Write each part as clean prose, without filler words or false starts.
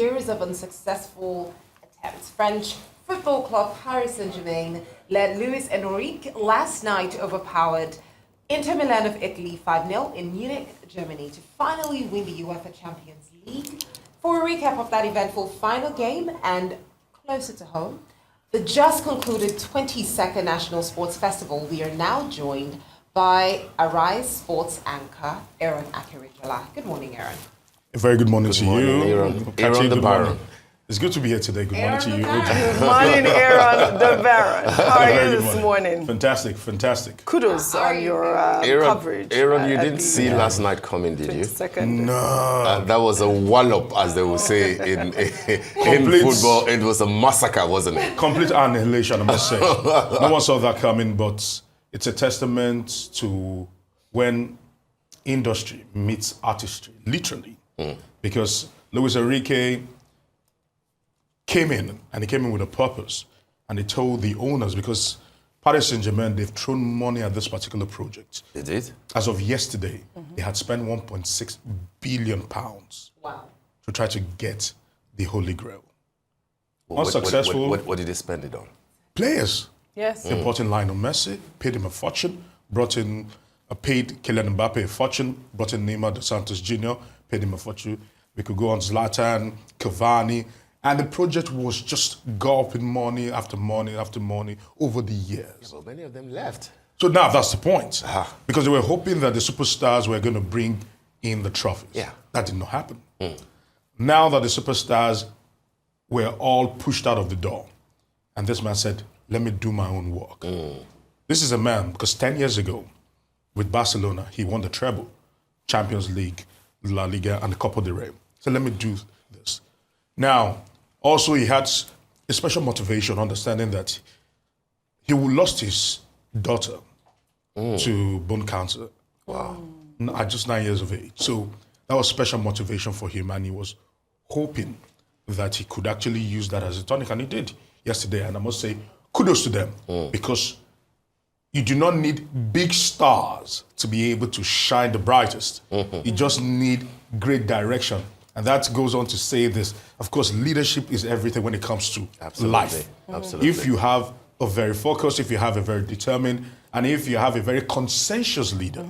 years of unsuccessful attempts, French football club Paris Saint-Germain led Luis Enrique last night overpowered Inter Milan of Italy 5-0 in Munich, Germany to finally win the UEFA Champions League. For a recap of that eventful final game and closer to home, the just concluded 22nd National Sports Festival, we are now joined by Arise Sports anchor Aaron Akirijola. Good morning, Aaron. A very good morning to you. Aaron the Baron. It's good to be here today. Good morning to you. Good morning, Aaron the Baron. How are you this morning? Fantastic. Kudos on your coverage. Aaron, you didn't see last night coming, did you? No. That was a wallop, as they will say in football. It was a massacre, wasn't it? Complete annihilation, I must say. No one saw that coming, but it's a testament to when industry meets artistry, literally. Because Luis Enrique came in, and he came in with a purpose. And he told the owners, because Paris Saint-Germain, they've thrown money at this particular project. They did? As of yesterday, they had spent 1.6 billion pounds to try to get the Holy Grail. Unsuccessful. What did they spend it on? Players. Yes. They brought in Lionel Messi, paid him a fortune, paid Kylian Mbappe a fortune, brought in Neymar dos Santos Jr., paid him a fortune. We could go on Zlatan, Cavani, and the project was just gulping money after money after money over the years. Yeah, well, many of them left. So now that's the point. Because they were hoping that the superstars were going to bring in the trophies. Yeah. That did not happen. Now that the superstars were all pushed out of the door, and this man said, let me do my own work. This is a man, because 10 years ago, with Barcelona, he won the treble, Champions League, La Liga, and the Copa del Rey. So let me do this. Now, also he had a special motivation, understanding that he lost his daughter to bone cancer. Wow. At just 9 years of age. So that was special motivation for him, and he was hoping that he could actually use that as a tonic, and he did yesterday. And I must say, kudos to them, because you do not need big stars to be able to shine the brightest. You just need great direction. And that goes on to say this. Of course, leadership is everything when it comes to life. Absolutely. If you have a very focused, if you have a very determined, and if you have a very conscientious leader,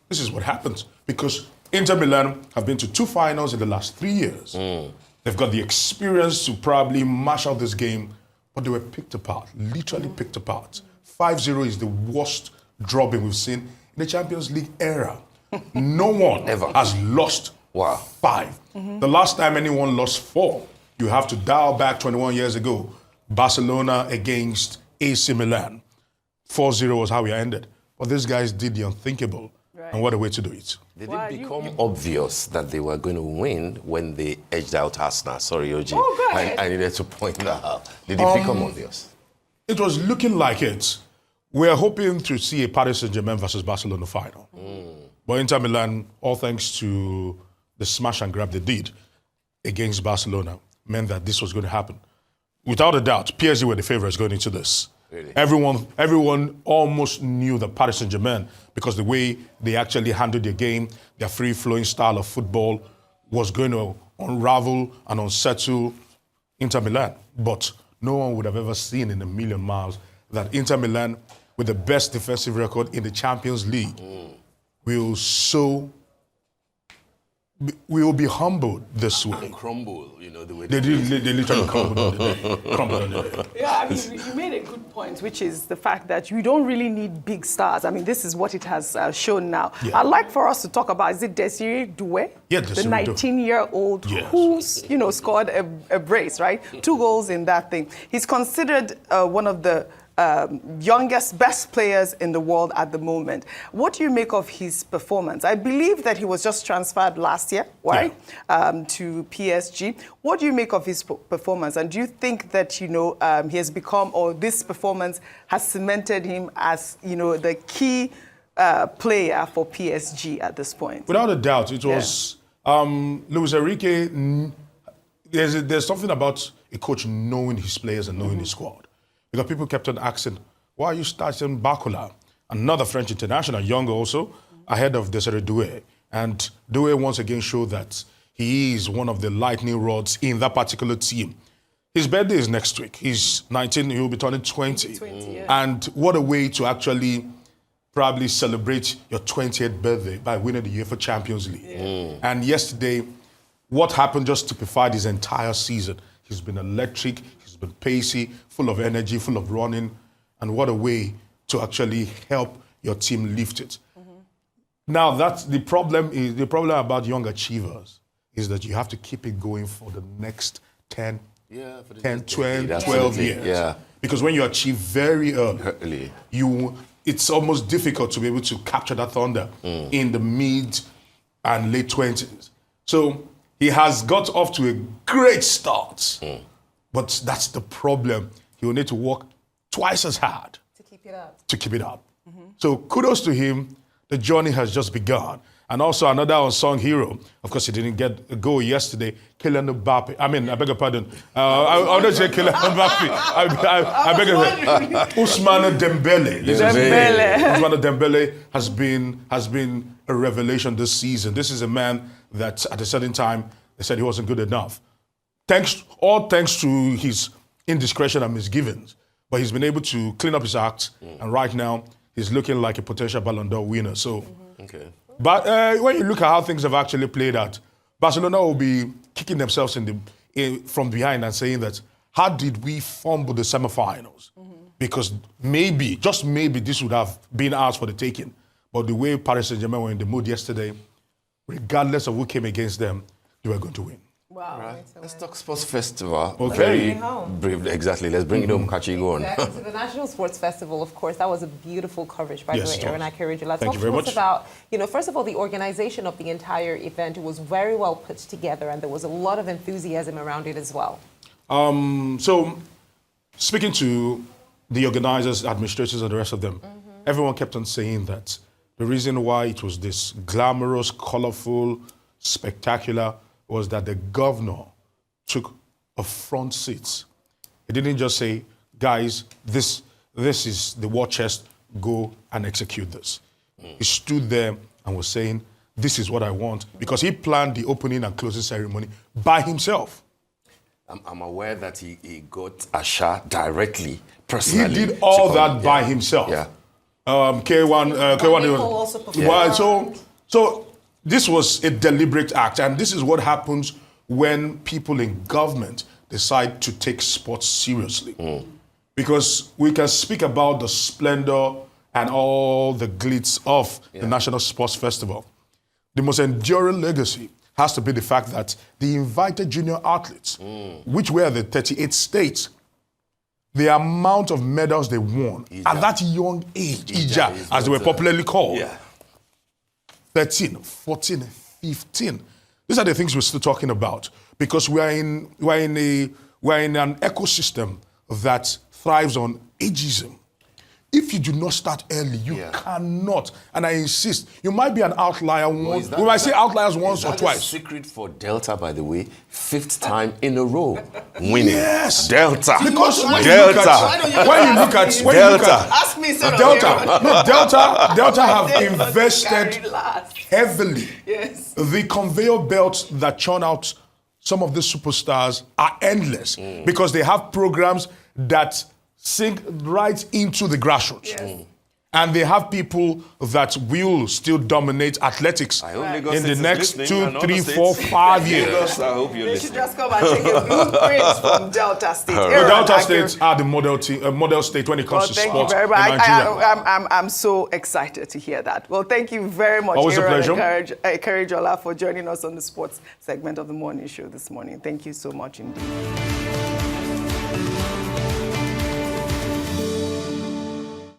this is what happens. Because Inter Milan have been to 2 finals in the last 3 years. They've got the experience to probably mash out this game, but they were picked apart, literally picked apart. 5-0 is the worst drubbing we've seen in the Champions League era. No one Ever. has lost 5. The last time anyone lost 4, you have to dial back 21 years ago. Barcelona against AC Milan. 4-0 was how we ended. But these guys did the unthinkable. And what a way to do it. Did it become obvious that they were going to win when they edged out Arsenal? Sorry, OG. Oh, go ahead. I needed to point that out. Did it become obvious? It was looking like it. We're hoping to see a Paris Saint-Germain versus Barcelona final. But Inter Milan, all thanks to the smash and grab they did against Barcelona, meant that this was going to happen. Without a doubt, PSG were the favorites going into this. Really? Everyone almost knew that Paris Saint-Germain, because the way they actually handled their game, their free-flowing style of football, was going to unravel and unsettle Inter Milan. But no one would have ever seen in a million miles that Inter Milan, with the best defensive record in the Champions League, will be humbled this way. And crumble, the way They literally crumbled on the day. Yeah, I mean, you made a good point, which is the fact that you don't really need big stars. I mean, this is what it has shown now. Yeah. I'd like for us to talk about, is it Desiree Doué? Yeah, the Desiree Doué. 19-year-old who's, scored a brace, right? 2 goals in that thing. He's considered one of the youngest, best players in the world at the moment. What do you make of his performance? I believe that he was just transferred last year, right, to PSG. What do you make of his performance? And do you think that, he has become, or this performance has cemented him as, the key player for PSG at this point? Without a doubt, it was Luis Enrique. There's something about a coach knowing his players and knowing his squad. Because people kept on asking, why are you starting Barcola, another French international, younger also, ahead of Desiree Doué? And Doué once again showed that he is one of the lightning rods in that particular team. His birthday is next week. He's 19, he'll be turning 20. 20, yeah. And what a way to actually probably celebrate your 20th birthday by winning the UEFA Champions League. And yesterday, what happened just typified his entire season. He's been electric, he's been pacey, full of energy, full of running, and what a way to actually help your team lift it. Now, that's the problem about young achievers is that you have to keep it going for the next 10, 12 years. Yeah. Because when you achieve very early, it's almost difficult to be able to capture that thunder in the mid and late 20s. So he has got off to a great start, but that's the problem. He will need to work twice as hard To keep it up. to keep it up. So kudos to him. The journey has just begun. And also another unsung hero. Of course, he didn't get a goal yesterday. Kylian Mbappe. I beg your pardon. I don't say Kylian Mbappe. I beg your pardon. Ousmane Dembele. Ousmane Dembele has been a revelation this season. This is a man that at a certain time they said he wasn't good enough. All thanks to his indiscretion and misgivings. But he's been able to clean up his act, and right now he's looking like a potential Ballon d'Or winner. So, but when you look at how things have actually played out, Barcelona will be kicking themselves from behind and saying that, how did we fumble the semifinals? Because maybe, just maybe, this would have been ours for the taking. But the way Paris Saint-Germain were in the mood yesterday, regardless of who came against them, they were going to win. Wow. Right. Let's talk Sports Festival. Okay. Very briefly, exactly. Let's bring it home, Kachi, go on. Exactly. So the National Sports Festival, of course, that was a beautiful coverage, by Yes, the way, Aaron Akerejula. Thank you very Talk to much. us about, first of all, the organization of the entire event was very well put together, and there was a lot of enthusiasm around it as well. So, speaking to the organizers, administrators, and the rest of them, everyone kept on saying that the reason why it was this glamorous, colorful, spectacular was that the governor took a front seat. He didn't just say, guys, this is the war chest, go and execute this. He stood there and was saying, this is what I want, because he planned the opening and closing ceremony by himself. I'm aware that he got Asha directly, personally. He did all that by himself. Yeah. K1 also performed. Well, so this was a deliberate act, and this is what happens when people in government decide to take sports seriously. Because we can speak about the splendor and all the glitz of the National Sports Festival. The most enduring legacy has to be the fact that the invited junior athletes, which were the 38 states, the amount of medals they won at that young age, Ija, as they were popularly called, 13, 14, 15. These are the things we're still talking about, because we're in an ecosystem that thrives on ageism. If you do not start early, you cannot. And I insist, you might be an outlier once. We might say outliers once or twice. Secret for Delta, by the way, 5th time in a row winning. Yes. Delta. Because when Delta. you look at Ask me, sir. Delta have invested heavily. Yes. The conveyor belts that churn out some of the superstars are endless because they have programs that sink right into the grassroots. Yes. And they have people that will still dominate athletics in the next 2, 3, 4, 5 years. I hope you're You should listening. just come and take a blueprint from Delta State. The Aaron Delta Aker- states are the model state when it comes to thank sports you very in much. Nigeria. I'm so excited to hear that. Well, thank you very much, Always a Aaron pleasure. Akerejola, for joining us on the sports segment of the morning show this morning. Thank you so much indeed.